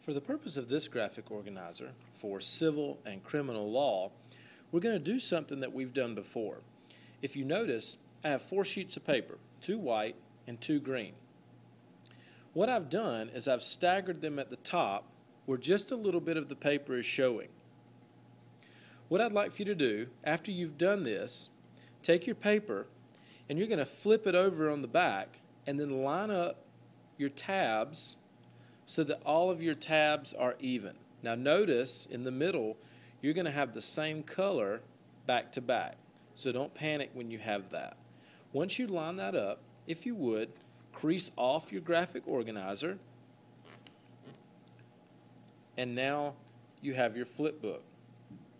For the purpose of this graphic organizer for civil and criminal law, we're going to do something that we've done before. If you notice, I have 4 sheets of paper, 2 white and 2 green. What I've done is I've staggered them at the top where just a little bit of the paper is showing. What I'd like for you to do, after you've done this, take your paper and you're going to flip it over on the back and then line up your tabs so that all of your tabs are even. Now notice in the middle you're going to have the same color back to back, so don't panic when you have that. Once you line that up, if you would, crease off your graphic organizer, and now you have your flip book.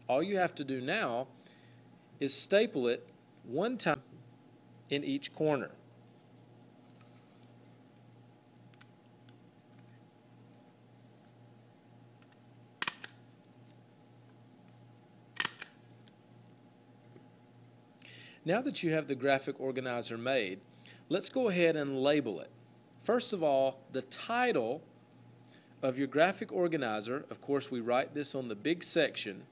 All you have to do now is staple it one time in each corner. Now that you have the graphic organizer made, let's go ahead and label it. First of all, the title of your graphic organizer, of course we write this on the big section,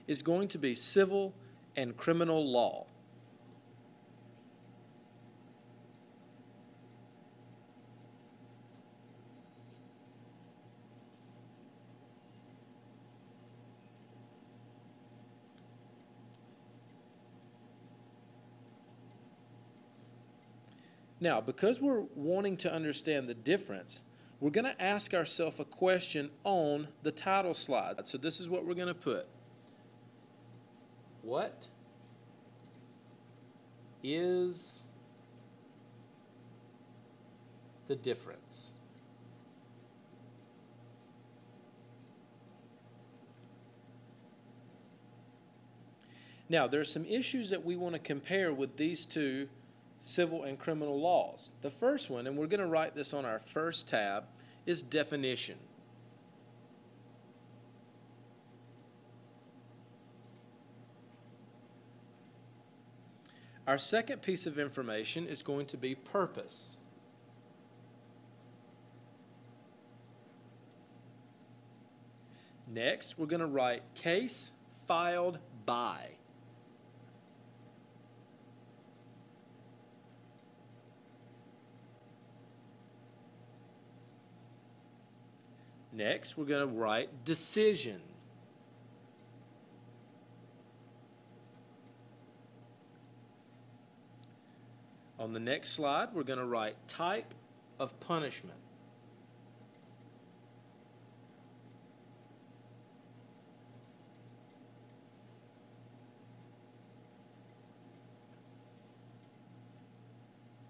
is going to be Civil and Criminal Law. Now, because we're wanting to understand the difference, we're going to ask ourselves a question on the title slide. So this is what we're going to put. What is the difference? Now, there are some issues that we want to compare with these two civil and criminal laws. The first one, and we're going to write this on our first tab, is definition. Our second piece of information is going to be purpose. Next, we're going to write case filed by. Next, we're going to write decision. On the next slide, we're going to write type of punishment.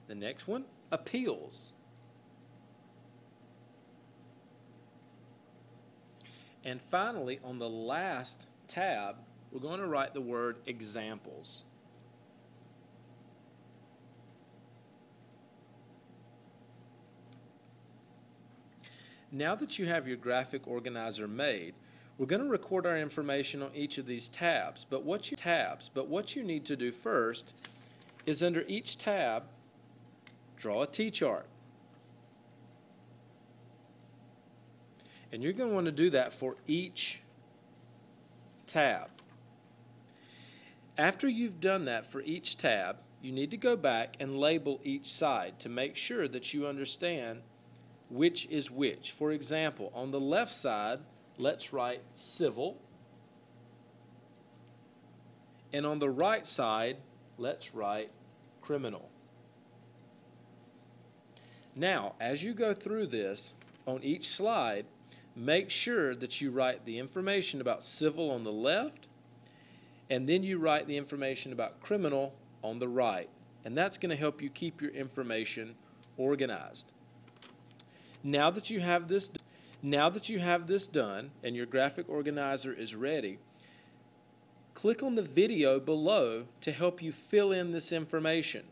The next one, appeals. And finally, on the last tab, we're going to write the word examples. Now that you have your graphic organizer made, we're going to record our information on each of these tabs. But what you need to do first is under each tab, draw a T-chart. And you're going to want to do that for each tab. After you've done that for each tab, you need to go back and label each side to make sure that you understand which is which. For example, on the left side, let's write civil. And on the right side, let's write criminal. Now, as you go through this, on each slide, make sure that you write the information about civil on the left, and then you write the information about criminal on the right. And that's going to help you keep your information organized. Now that you have this done and your graphic organizer is ready, click on the video below to help you fill in this information.